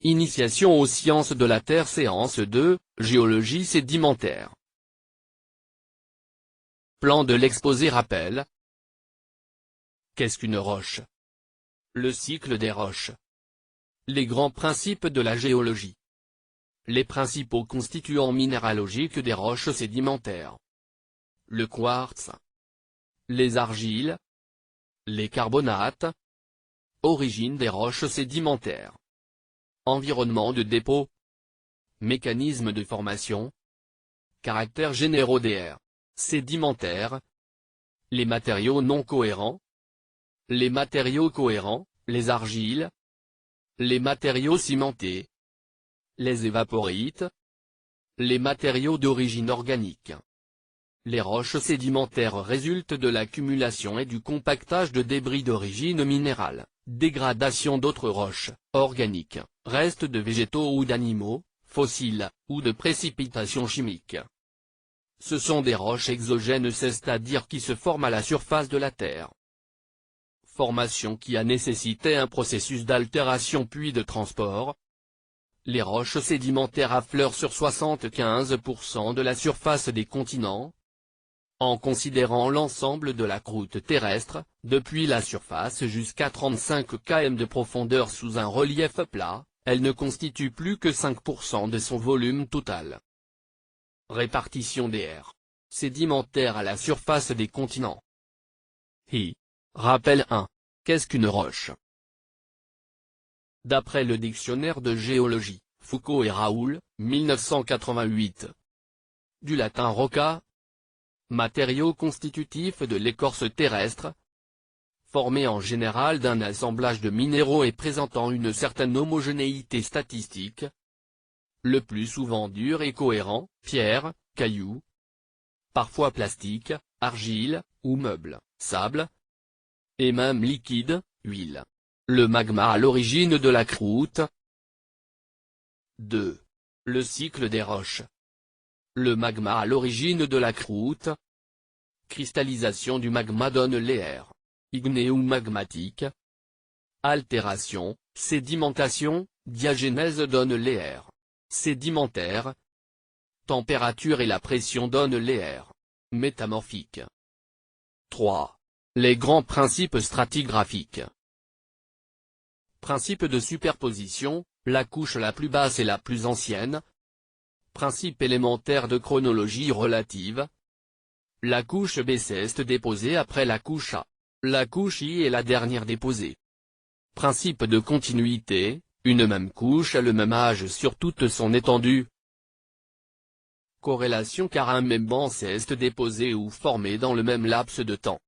Initiation aux sciences de la Terre séance 2, géologie sédimentaire. Plan de l'exposé rappel. Qu'est-ce qu'une roche? Le cycle des roches. Les grands principes de la géologie. Les principaux constituants minéralogiques des roches sédimentaires. Le quartz. Les argiles. Les carbonates. Origine des roches sédimentaires. Environnement de dépôt. Mécanisme de formation. Caractères généraux des aires sédimentaires. Les matériaux non cohérents. Les matériaux cohérents, les argiles. Les matériaux cimentés. Les évaporites. Les matériaux d'origine organique. Les roches sédimentaires résultent de l'accumulation et du compactage de débris d'origine minérale, dégradation d'autres roches, organiques, restes de végétaux ou d'animaux, fossiles, ou de précipitations chimiques. Ce sont des roches exogènes, c'est-à-dire qui se forment à la surface de la Terre. Formation qui a nécessité un processus d'altération puis de transport. Les roches sédimentaires affleurent sur 75% de la surface des continents. En considérant l'ensemble de la croûte terrestre, depuis la surface jusqu'à 35 km de profondeur sous un relief plat, elle ne constitue plus que 5% de son volume total. Répartition des aires sédimentaires à la surface des continents. Rappel 1. Qu'est-ce qu'une roche? D'après le dictionnaire de géologie, Foucault et Raoul, 1988. Du latin roca. Matériau constitutif de l'écorce terrestre. Formé en général d'un assemblage de minéraux et présentant une certaine homogénéité statistique. Le plus souvent dur et cohérent, pierre, cailloux. Parfois plastique, argile, ou meuble, sable. Et même liquide, huile. Le magma à l'origine de la croûte. 2. Le cycle des roches. Le magma à l'origine de la croûte. Cristallisation du magma donne les aires ignéo-magmatiques. Altération, sédimentation, diagénèse donne les aires sédimentaires. Température et la pression donnent les aires métamorphiques. 3. Les grands principes stratigraphiques. Principe de superposition, la couche la plus basse est la plus ancienne. Principe élémentaire de chronologie relative. La couche B est déposée après la couche A. La couche I est la dernière déposée. Principe de continuité, une même couche a le même âge sur toute son étendue. Corrélation car un même banc est déposé ou formé dans le même laps de temps.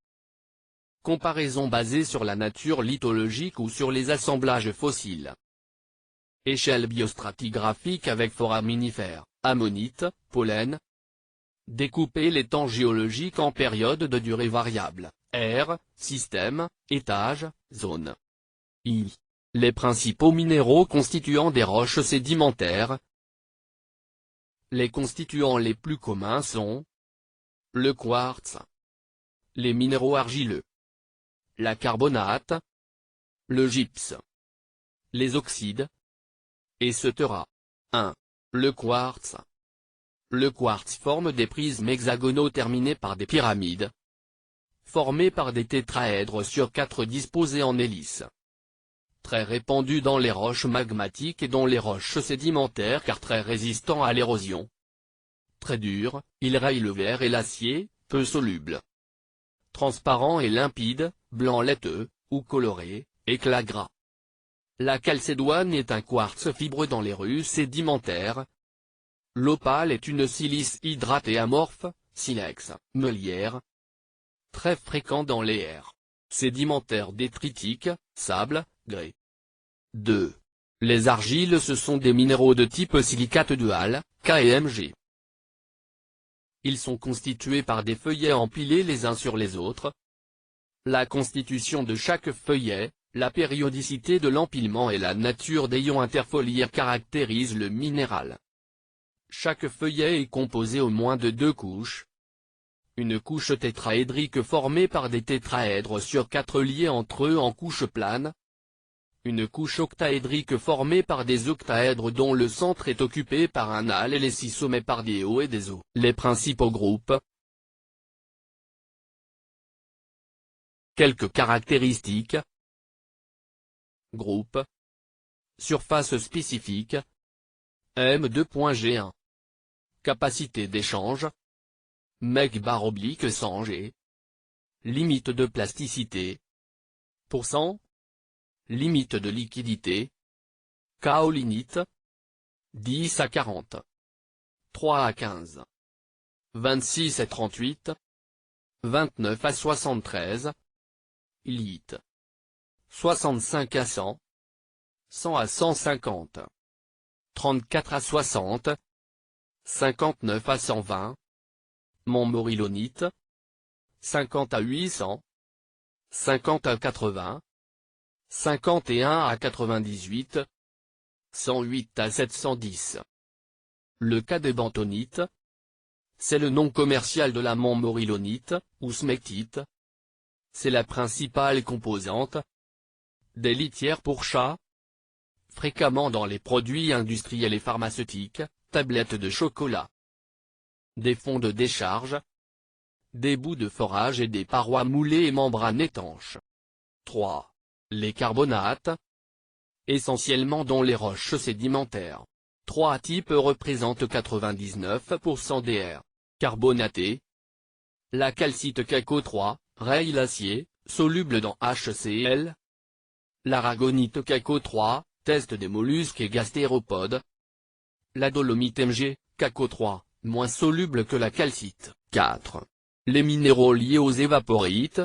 Comparaison basée sur la nature lithologique ou sur les assemblages fossiles. Échelle biostratigraphique avec foraminifères, ammonites, pollen. Découper les temps géologiques en périodes de durée variable, ère, système, étage, zone. Les principaux minéraux constituant des roches sédimentaires. Les constituants les plus communs sont le quartz, les minéraux argileux, la carbonate, le gypse, les oxydes, etc. 1. Le quartz. Le quartz forme des prismes hexagonaux terminés par des pyramides, formés par des tétraèdres sur 4 disposés en hélice. Très répandu dans les roches magmatiques et dans les roches sédimentaires car très résistant à l'érosion. Très dur, il raye le verre et l'acier, peu soluble. Transparent et limpide, blanc laiteux, ou coloré, éclat gras. La chalcédoine est un quartz fibreux dans les rues sédimentaires. L'opale est une silice hydratée amorphe, silex, meulière. Très fréquent dans les aires sédimentaires détritiques, sable, grès. 2. Les argiles ce sont des minéraux de type silicate dual, KMG. Ils sont constitués par des feuillets empilés les uns sur les autres. La constitution de chaque feuillet, la périodicité de l'empilement et la nature des ions interfoliaires caractérisent le minéral. Chaque feuillet est composé au moins de 2 couches. Une couche tétraédrique formée par des tétraèdres sur 4 liés entre eux en couche plane. une couche octaédrique formée par des octaèdres dont le centre est occupé par un hale et les 6 sommets par des hauts et des os. Les principaux groupes. Quelques caractéristiques. Groupe. Surface spécifique. M2.G1. Capacité d'échange. meg// 100 G. Limite de plasticité. %. Limite de liquidité. Kaolinite. 10 à 40. 3 à 15. 26 à 38. 29 à 73. Litte. 65 à 100. 100 à 150. 34 à 60. 59 à 120. Montmorillonite. 50 à 800. 50 à 80. 51 à 98. 108 à 710. Le cas des bentonites. C'est le nom commercial de la montmorillonite, ou smectite. C'est la principale composante des litières pour chats. Fréquemment dans les produits industriels et pharmaceutiques, tablettes de chocolat. Des fonds de décharge. Des bouts de forage et des parois moulées et membranes étanches. 3. Les carbonates. Essentiellement dans les roches sédimentaires. 3 types représentent 99% des aires carbonatées. La calcite CaCO3, raye l'acier, soluble dans HCl. L'aragonite CaCO3, test des mollusques et gastéropodes. La dolomite Mg, CaCO3, moins soluble que la calcite. 4. Les minéraux liés aux évaporites.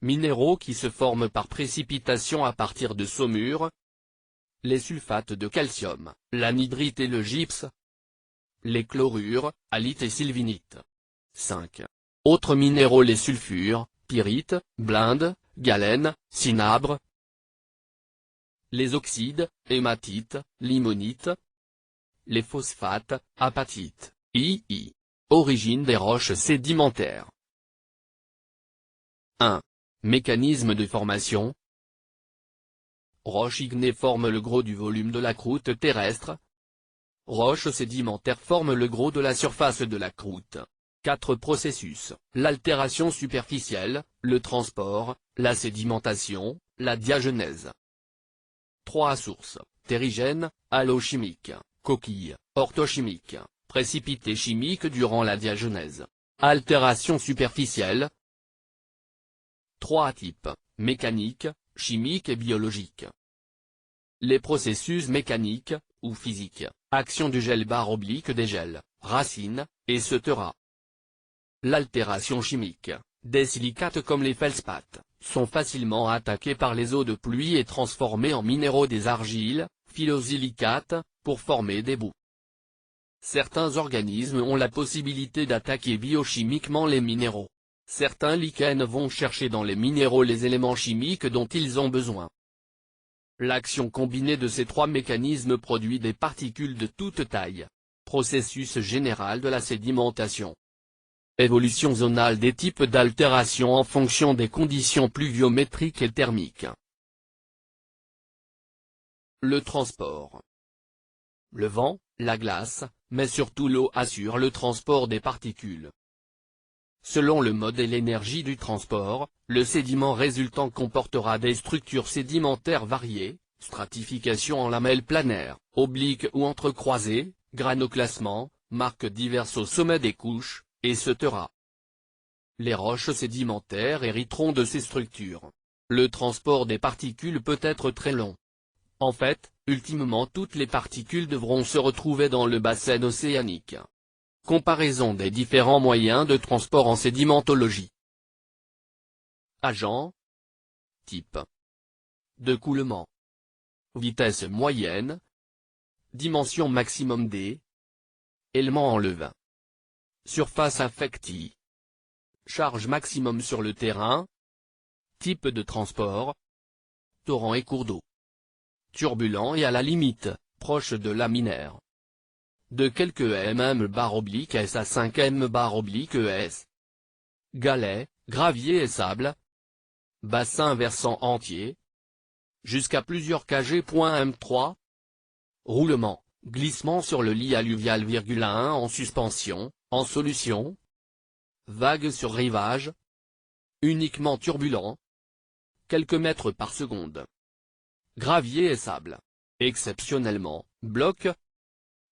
Minéraux qui se forment par précipitation à partir de saumure. Les sulfates de calcium, l'anhydrite et le gypse. Les chlorures, halite et sylvinite. 5. Autres minéraux: les sulfures, pyrite, blinde, galène, cinabre. Les oxydes, hématite, limonite. Les phosphates, apatite, II. Origine des roches sédimentaires. 1. Mécanisme de formation. Roches ignées forment le gros du volume de la croûte terrestre. Roches sédimentaires forment le gros de la surface de la croûte. 4 processus: l'altération superficielle, le transport, la sédimentation, la diagenèse. 3 sources: terrigène, halochimique, coquille, orthochimique, précipité chimique durant la diagenèse. Altération superficielle. 3 types: mécanique, chimique et biologique. Les processus mécaniques, ou physiques, action du gel/dégel, racine, etc. L'altération chimique, des silicates comme les feldspaths, sont facilement attaqués par les eaux de pluie et transformés en minéraux des argiles, phyllosilicates, pour former des boues. Certains organismes ont la possibilité d'attaquer biochimiquement les minéraux. Certains lichens vont chercher dans les minéraux les éléments chimiques dont ils ont besoin. L'action combinée de ces 3 mécanismes produit des particules de toute taille. Processus général de la sédimentation. Évolution zonale des types d'altération en fonction des conditions pluviométriques et thermiques. Le transport. Le vent, la glace, mais surtout l'eau assurent le transport des particules. Selon le mode et l'énergie du transport, le sédiment résultant comportera des structures sédimentaires variées: stratification en lamelles planaires, obliques ou entrecroisées, granoclassement, marques diverses au sommet des couches, etc. Les roches sédimentaires hériteront de ces structures. Le transport des particules peut être très long. En fait, ultimement toutes les particules devront se retrouver dans le bassin océanique. Comparaison des différents moyens de transport en sédimentologie. Agent. Type de coulement. Vitesse moyenne. Dimension maximum D. Élément en levain. Surface affectée. Charge maximum sur le terrain. Type de transport. Torrent et cours d'eau. Turbulent et à la limite, proche de laminaire. De quelques mm/s à 5 m/s. Galets, gravier et sable. Bassin versant entier. jusqu'à plusieurs kg.m3. Roulement, glissement sur le lit alluvial, 1 en suspension, en solution. Vague sur rivage. Uniquement turbulent. Quelques mètres par seconde. Gravier et sable. Exceptionnellement, bloc.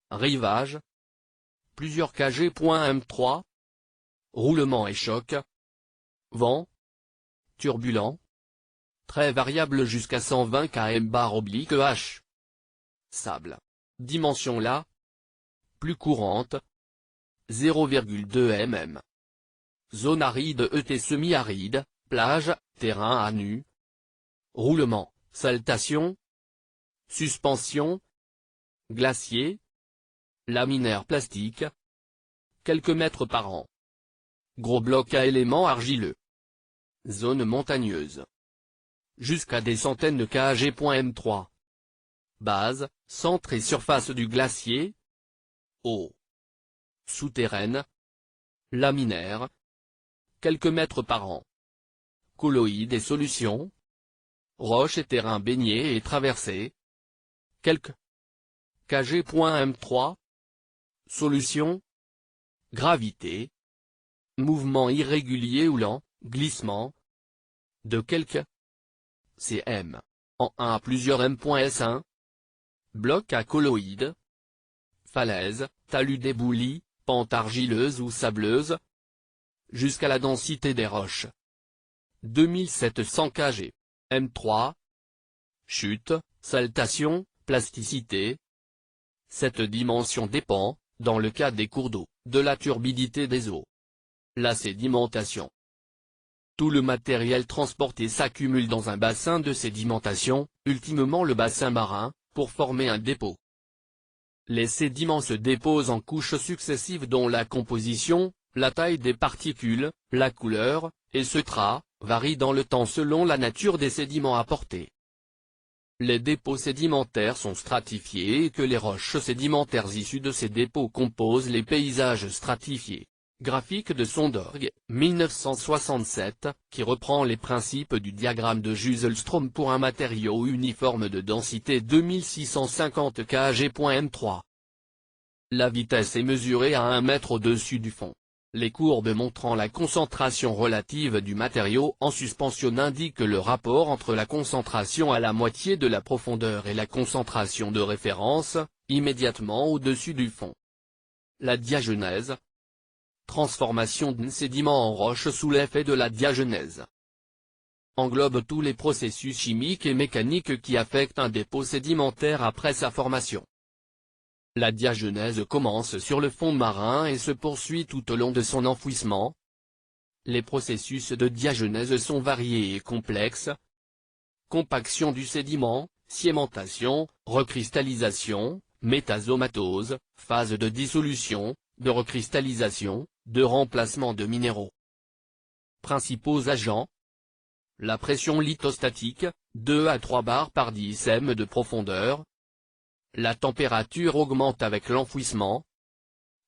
Rivage. Plusieurs kg.m3. Roulement et choc. Vent. Turbulent. Très variable jusqu'à 120 km/h. Sable. Dimension là. Plus courante. 0,2 mm. Zone aride et semi-aride, plage, terrain à nu. Roulement, saltation. Suspension. Glacier. Laminaire plastique. Quelques mètres par an. Gros bloc à éléments argileux. Zone montagneuse. Jusqu'à des centaines de kg.m3. Base, centre et surface du glacier. Eau. Souterraine. Laminaire. Quelques mètres par an. Colloïdes et solutions. Roches et terrains baignés et traversés. Quelques kg.m3. Solution. Gravité. Mouvement irrégulier ou lent, glissement. De quelques cm. En 1 à plusieurs m.s1. Bloc à colloïdes. Falaise, talus d'éboulis, pente argileuse ou sableuse. Jusqu'à la densité des roches. 2700 kg. M3. Chute, saltation, plasticité. Cette dimension dépend, dans le cas des cours d'eau, de la turbidité des eaux. La sédimentation. Tout le matériel transporté s'accumule dans un bassin de sédimentation, ultimement le bassin marin, pour former un dépôt. Les sédiments se déposent en couches successives dont la composition, la taille des particules, la couleur, etc., varient dans le temps selon la nature des sédiments apportés. Les dépôts sédimentaires sont stratifiés et que les roches sédimentaires issues de ces dépôts composent les paysages stratifiés. Graphique de Sondorg, 1967, qui reprend les principes du diagramme de Jusselstrom pour un matériau uniforme de densité 2650 kg.m3. La vitesse est mesurée à 1 mètre au-dessus du fond. Les courbes montrant la concentration relative du matériau en suspension indiquent le rapport entre la concentration à la moitié de la profondeur et la concentration de référence, immédiatement au-dessus du fond. La diagenèse. Transformation d'un sédiment en roche sous l'effet de la diagenèse. Englobe tous les processus chimiques et mécaniques qui affectent un dépôt sédimentaire après sa formation. La diagenèse commence sur le fond marin et se poursuit tout au long de son enfouissement. Les processus de diagenèse sont variés et complexes. Compaction du sédiment, cimentation, recristallisation, métasomatose, phase de dissolution, de recristallisation, de remplacement de minéraux. Principaux agents. La pression lithostatique, 2 à 3 bars par 10 m de profondeur. La température augmente avec l'enfouissement.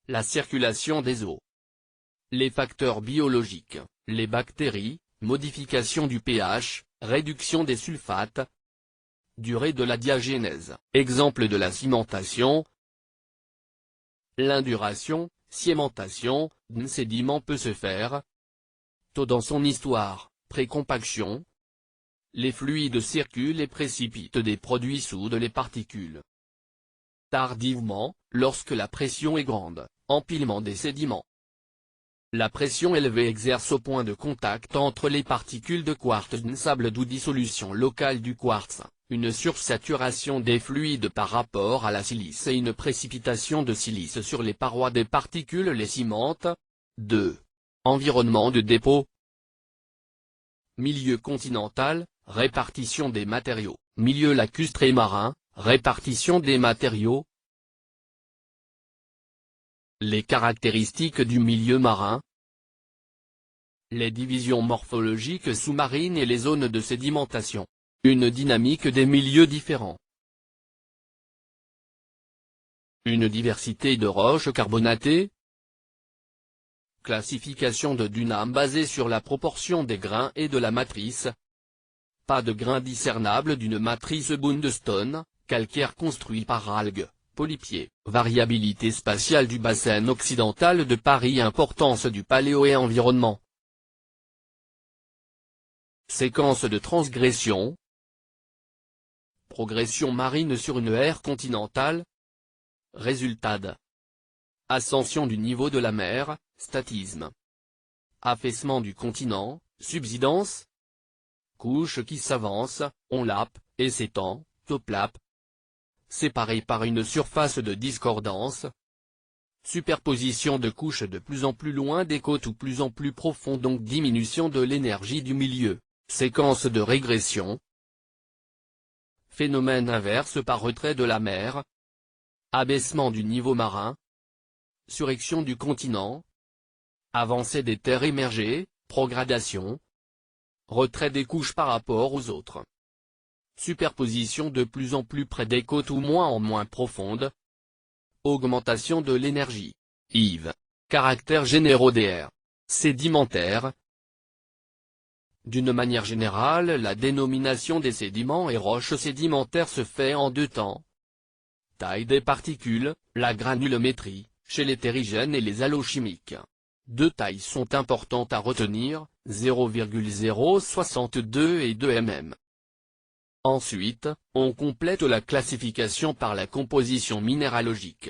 La circulation des eaux. Les facteurs biologiques, les bactéries, modification du pH, réduction des sulfates. Durée de la diagénèse, exemple de la cimentation. L'induration, cimentation, d'un sédiment peut se faire. Tôt dans son histoire, précompaction. Les fluides circulent et précipitent des produits soudent les particules. Tardivement, lorsque la pression est grande, empilement des sédiments. La pression élevée exerce au point de contact entre les particules de quartz d'un sable d'où dissolution locale du quartz, une sursaturation des fluides par rapport à la silice et une précipitation de silice sur les parois des particules les cimentent. 2. Environnement de dépôt. Milieu continental, répartition des matériaux, milieu lacustre et marin, répartition des matériaux. Les caractéristiques du milieu marin. Les divisions morphologiques sous-marines et les zones de sédimentation. Une dynamique des milieux différents. Une diversité de roches carbonatées. Classification de Dunham basée sur la proportion des grains et de la matrice. Pas de grain discernable d'une matrice Bundestone, calcaire construit par algues, polypiers. Variabilité spatiale du bassin occidental de Paris. Importance du paléo et environnement. Séquence de transgression. Progression marine sur une ère continentale. Résultat d'. Ascension du niveau de la mer, statisme. Affaissement du continent, subsidence. Couche qui s'avance, onlape, et s'étend, toplape. Séparée par une surface de discordance. Superposition de couches de plus en plus loin des côtes ou plus en plus profond, donc diminution de l'énergie du milieu. Séquence de régression. Phénomène inverse par retrait de la mer. Abaissement du niveau marin. Surrection du continent. Avancée des terres émergées, progradation. Retrait des couches par rapport aux autres. Superposition de plus en plus près des côtes ou moins en moins profonde. Augmentation de l'énergie. IV. Caractères généraux des aires. Sédimentaires. D'une manière générale, la dénomination des sédiments et roches sédimentaires se fait en deux temps. Taille des particules, la granulométrie, chez les terrigènes et les allochimiques. Deux tailles sont importantes à retenir, 0,062 et 2 mm. Ensuite, on complète la classification par la composition minéralogique.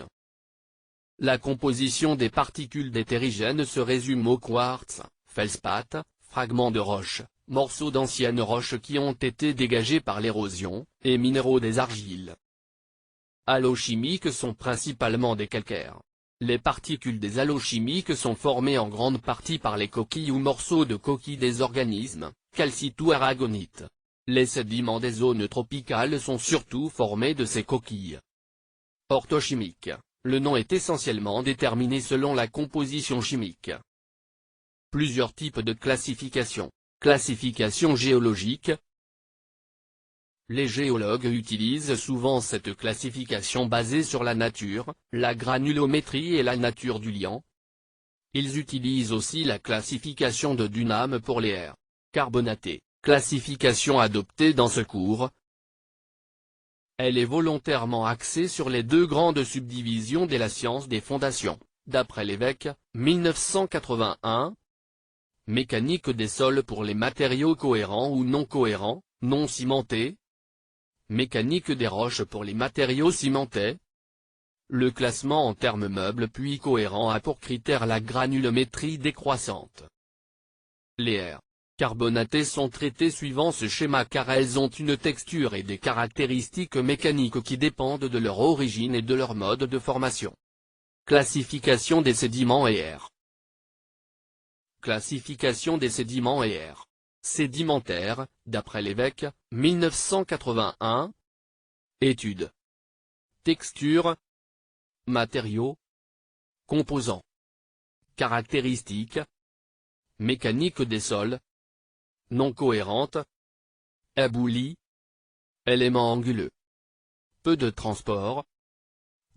La composition des particules des terrigènes se résume au quartz, feldspath, fragments de roches, morceaux d'anciennes roches qui ont été dégagés par l'érosion, et minéraux des argiles. Allochimiques sont principalement des calcaires. Les particules des allochimiques sont formées en grande partie par les coquilles ou morceaux de coquilles des organismes, calcite ou aragonite. Les sédiments des zones tropicales sont surtout formés de ces coquilles. Orthochimique, le nom est essentiellement déterminé selon la composition chimique. Plusieurs types de classification. Classification géologique. Les géologues utilisent souvent cette classification basée sur la nature, la granulométrie et la nature du liant. Ils utilisent aussi la classification de Dunham pour les aires carbonatées, classification adoptée dans ce cours. Elle est volontairement axée sur les deux grandes subdivisions de la science des fondations, d'après Lévesque, 1981. Mécanique des sols pour les matériaux cohérents ou non cohérents, non cimentés. Mécanique des roches pour les matériaux cimentés. Le classement en termes meubles puis cohérents a pour critère la granulométrie décroissante. Les aires carbonatées sont traitées suivant ce schéma car elles ont une texture et des caractéristiques mécaniques qui dépendent de leur origine et de leur mode de formation. Classification des sédiments et aires. Classification des sédiments et aires sédimentaires, d'après Lévesque, 1981. Études. Texture. Matériaux. Composants. Caractéristiques. Mécanique des sols. Non cohérente. Éboulis. Éléments anguleux. Peu de transport.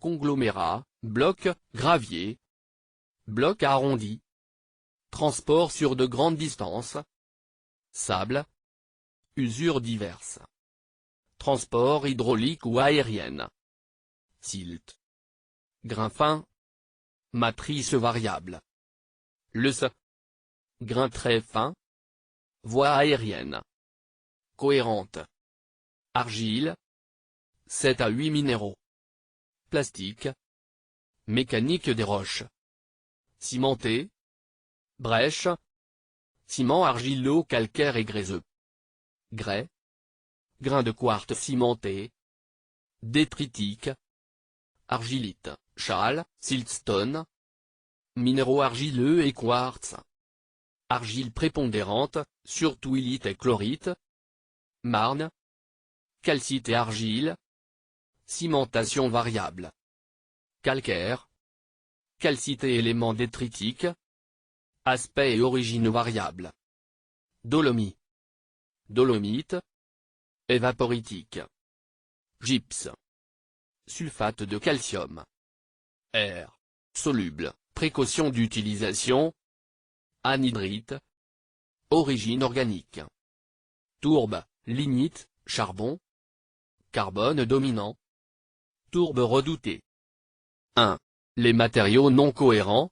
Conglomérats, blocs, graviers. Blocs arrondis. Transport sur de grandes distances. Sable. Usures diverses. Transport hydraulique ou aérienne. Silt. Grain fin. Matrice variable. Leuce. Grain très fin. Voie aérienne. Cohérente. Argile. 7 à 8 minéraux. Plastique. Mécanique des roches. Cimenté. Brèche. Ciment argilo-calcaire et gréseux. Grès. Grain de quartz cimenté. Détritique. Argilite, chale, siltstone. Minéraux argileux et quartz. Argile prépondérante, surtout illite et chlorite. Marne. Calcite et argile. Cimentation variable. Calcaire. Calcite et éléments détritiques. Aspect et origine variable. Dolomie. Dolomite. Évaporitique. Gypse. Sulfate de calcium. Air. Soluble, précaution d'utilisation. Anhydrite. Origine organique. Tourbe, lignite, charbon, carbone dominant, tourbe redoutée. 1. Les matériaux non cohérents.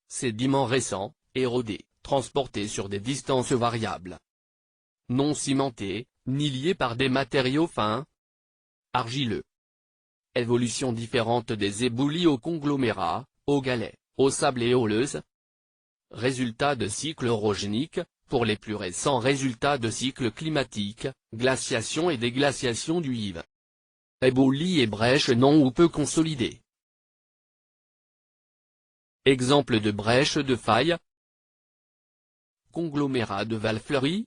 Sédiments récents, érodés, transportés sur des distances variables. Non cimentés, ni liés par des matériaux fins. Argileux. Évolution différente des éboulis aux conglomérats, aux galets, aux sables et aux leuses. Résultat de cycle orogénique, pour les plus récents résultats de cycle climatique, glaciation et déglaciation du Yves. Éboulis et brèches non ou peu consolidées. Exemple de brèche de faille. Conglomérat de Val-Fleury.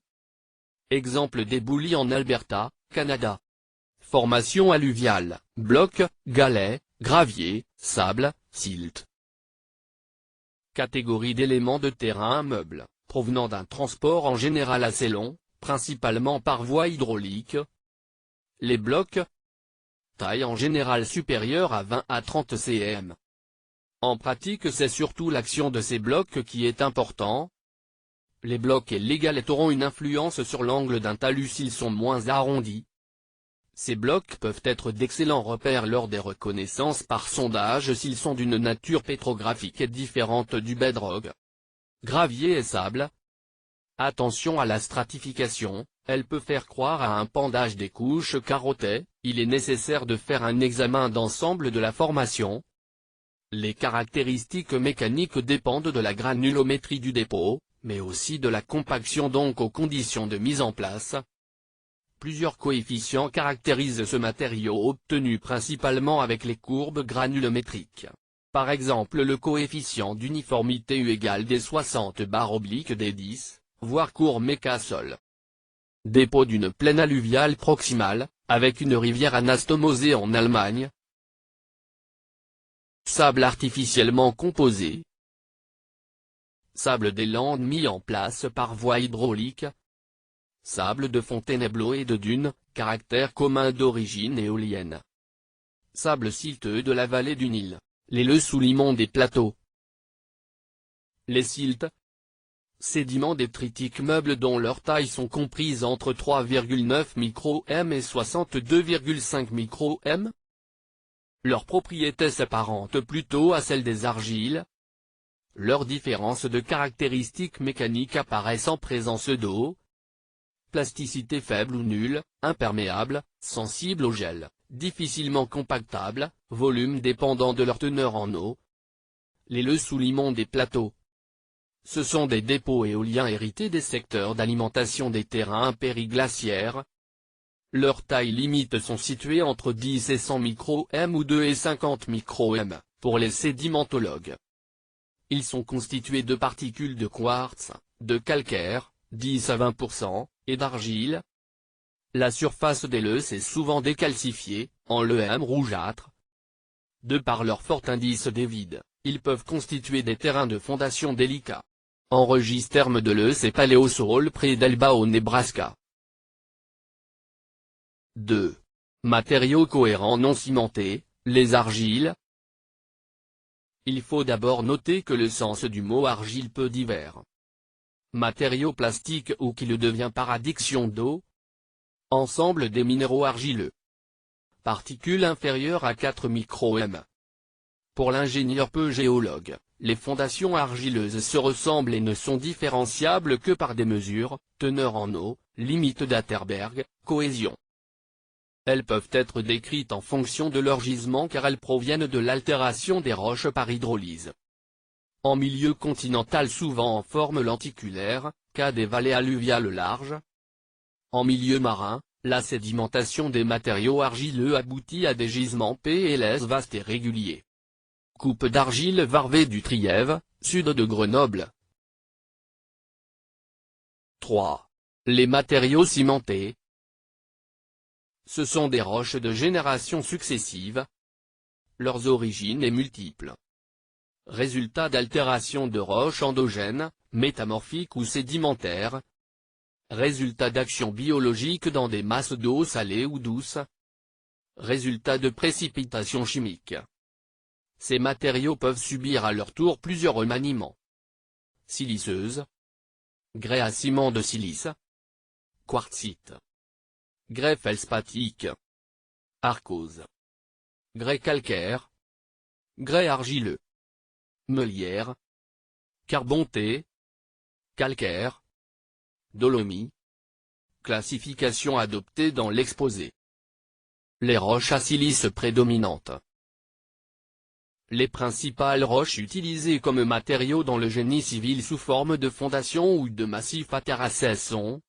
Exemple d'éboulis en Alberta, Canada. Formation alluviale, blocs, galets, gravier, sable, silt. Catégorie d'éléments de terrain meubles, provenant d'un transport en général assez long, principalement par voie hydraulique. Les blocs. Taille en général supérieure à 20 à 30 cm. En pratique c'est surtout l'action de ces blocs qui est important. Les blocs et les galets auront une influence sur l'angle d'un talus s'ils sont moins arrondis. Ces blocs peuvent être d'excellents repères lors des reconnaissances par sondage s'ils sont d'une nature pétrographique différente du bedrock. Gravier et sable. Attention à la stratification, elle peut faire croire à un pendage des couches carottées, il est nécessaire de faire un examen d'ensemble de la formation. Les caractéristiques mécaniques dépendent de la granulométrie du dépôt, mais aussi de la compaction donc aux conditions de mise en place. Plusieurs coefficients caractérisent ce matériau obtenu principalement avec les courbes granulométriques. Par exemple le coefficient d'uniformité U égale des 60/des 10, voire court méca-sol. Dépôt d'une plaine alluviale proximale, avec une rivière anastomosée en Allemagne. Sable artificiellement composé. Sable des Landes mis en place par voie hydraulique. Sable de Fontainebleau et de dunes, caractère commun d'origine éolienne. Sable silteux de la vallée du Nil, les Le-sous-limon des plateaux. Les siltes. Sédiments détritiques meubles dont leurs tailles sont comprises entre 3,9 μm et 62,5 μm. Leurs propriétés s'apparentent plutôt à celles des argiles. Leurs différences de caractéristiques mécaniques apparaissent en présence d'eau. Plasticité faible ou nulle, imperméable, sensible au gel, difficilement compactable, volume dépendant de leur teneur en eau. Les Le-sous-limon des plateaux. Ce sont des dépôts éoliens hérités des secteurs d'alimentation des terrains périglaciaires. Leurs tailles limites sont situées entre 10 et 100 μm ou 2 et 50 μm, pour les sédimentologues. Ils sont constitués de particules de quartz, de calcaire, 10 à 20%, et d'argile. La surface des leux est souvent décalcifiée, en lœhm rougeâtre. De par leur fort indice des vides, ils peuvent constituer des terrains de fondation délicats. Enregistrement de leux et paléosol près d'Elba au Nebraska. 2. Matériaux cohérents non cimentés, les argiles. Il faut d'abord noter que le sens du mot argile peut divers. Matériau plastique ou qui le devient par addiction d'eau. Ensemble des minéraux argileux. Particules inférieures à 4 μm. Pour l'ingénieur peu géologue, les fondations argileuses se ressemblent et ne sont différenciables que par des mesures, teneur en eau, limite d'Atterberg, cohésion. Elles peuvent être décrites en fonction de leur gisement car elles proviennent de l'altération des roches par hydrolyse. En milieu continental souvent en forme lenticulaire, cas des vallées alluviales larges. En milieu marin, la sédimentation des matériaux argileux aboutit à des gisements PLS vastes et réguliers. Coupe d'argile Varvé du Trièves, sud de Grenoble. 3. Les matériaux cimentés. Ce sont des roches de générations successives. Leurs origines est multiple. Résultat d'altération de roches endogènes, métamorphiques ou sédimentaires. Résultat d'action biologique dans des masses d'eau salée ou douce. Résultat de précipitation chimique. Ces matériaux peuvent subir à leur tour plusieurs remaniements. Siliceuse. Grès à ciment de silice. quartzite, grès feldspathtique, arkose, grès calcaire, grès argileux, meulière, carbonté, calcaire, dolomie. Classification adoptée dans l'exposé. Les roches à silice prédominantes. Les principales roches utilisées comme matériaux dans le génie civil sous forme de fondations ou de massifs à terrasser sont: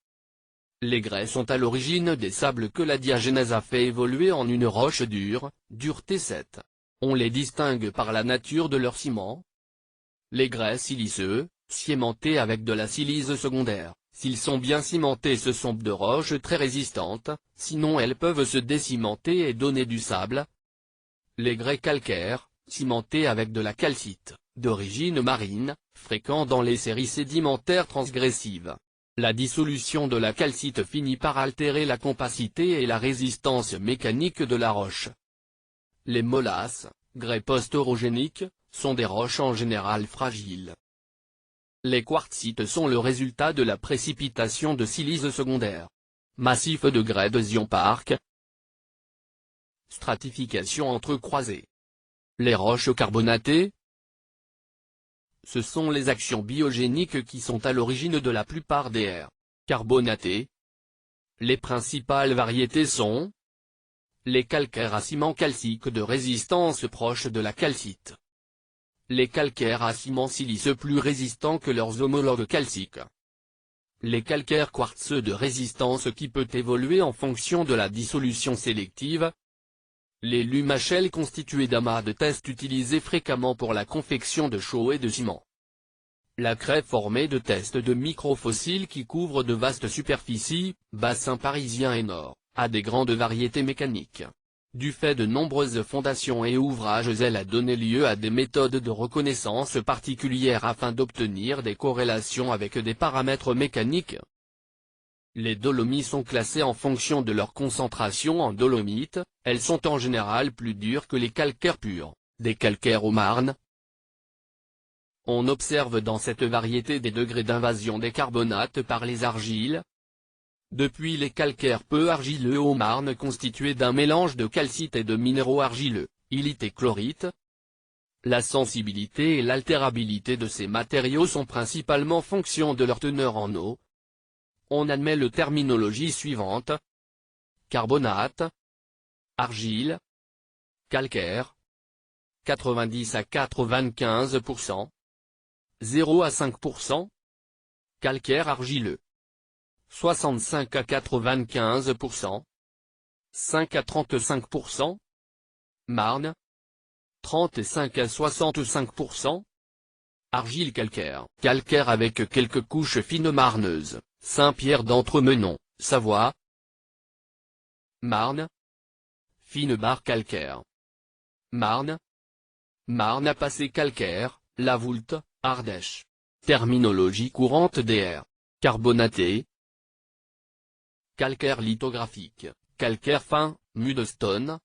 les grès sont à l'origine des sables que la diagénèse a fait évoluer en une roche dure, dureté 7. On les distingue par la nature de leur ciment. Les grès siliceux, cimentés avec de la silice secondaire. S'ils sont bien cimentés, ce sont de roches très résistantes, sinon elles peuvent se décimenter et donner du sable. Les grès calcaires, cimentés avec de la calcite, d'origine marine, fréquents dans les séries sédimentaires transgressives. La dissolution de la calcite finit par altérer la compacité et la résistance mécanique de la roche. Les molasses, grès post-orogéniques, sont des roches en général fragiles. Les quartzites sont le résultat de la précipitation de silice secondaire. Massif de grès de Zion Park. Stratification entrecroisée. Les roches carbonatées. Ce sont les actions biogéniques qui sont à l'origine de la plupart des aires carbonatées. Les principales variétés sont: les calcaires à ciment calcique de résistance proche de la calcite. Les calcaires à ciment siliceux plus résistants que leurs homologues calciques. Les calcaires quartzeux de résistance qui peut évoluer en fonction de la dissolution sélective. Les lumachelles constituées d'amas de test utilisés fréquemment pour la confection de chaux et de ciment. La craie formée de tests de microfossiles qui couvrent de vastes superficies, bassin parisien et nord, a des grandes variétés mécaniques. Du fait de nombreuses fondations et ouvrages, elle a donné lieu à des méthodes de reconnaissance particulières afin d'obtenir des corrélations avec des paramètres mécaniques. Les dolomies sont classées en fonction de leur concentration en dolomite. Elles sont en général plus dures que les calcaires purs, des calcaires au marne. On observe dans cette variété des degrés d'invasion des carbonates par les argiles. Depuis les calcaires peu argileux au marne constitués d'un mélange de calcite et de minéraux argileux, illite et chlorite. La sensibilité et l'altérabilité de ces matériaux sont principalement fonction de leur teneur en eau. On admet la terminologie suivante: carbonate, argile, calcaire, 90 à 95%, 0 à 5%, calcaire argileux, 65 à 95%, 5 à 35%, marne, 35 à 65%, argile calcaire. Calcaire avec quelques couches fines marneuses, Saint-Pierre d'Entremenon, Savoie. Marne, fine barre calcaire. Marne, Marne à passé calcaire, La Voulte, Ardèche. Terminologie courante des aires carbonatées. Calcaire lithographique, calcaire fin, mudstone.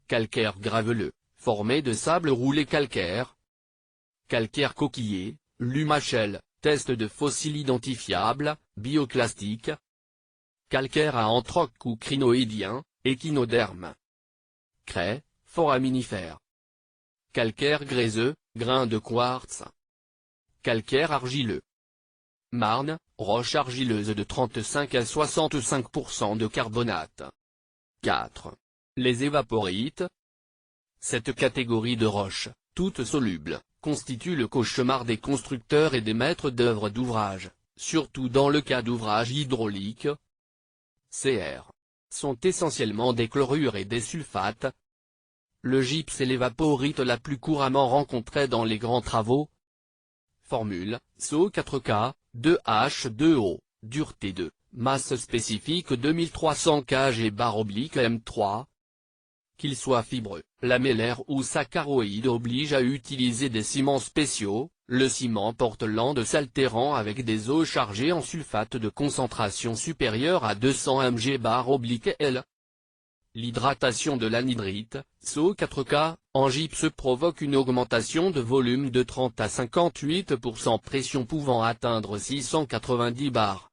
Calcaire graveleux, formé de sable roulé calcaire. Calcaire coquillé, lumachelle, test de fossiles identifiables, bioclastique. Calcaire à anthroque ou crinoïdien, échinoderme. Craie, foraminifère. Calcaire gréseux, grain de quartz. Calcaire argileux. Marne, roche argileuse de 35 à 65% de carbonate. 4. Les évaporites. Cette catégorie de roches, toutes solubles, constitue le cauchemar des constructeurs et des maîtres d'œuvre d'ouvrage, surtout dans le cas d'ouvrages hydrauliques. Cr. Sont essentiellement des chlorures et des sulfates. Le gypse est l'évaporite la plus couramment rencontrée dans les grands travaux. Formule, SO4K, 2H2O, dureté 2, masse spécifique 2300 kg/M3. Qu'il soit fibreux, lamellaire ou saccharoïde oblige à utiliser des ciments spéciaux. Le ciment portland s'altérant avec des eaux chargées en sulfate de concentration supérieure à 200 mg/L. L'hydratation de l'anhydrite, SO4K, en gypse provoque une augmentation de volume de 30 à 58%, pression pouvant atteindre 690 bar.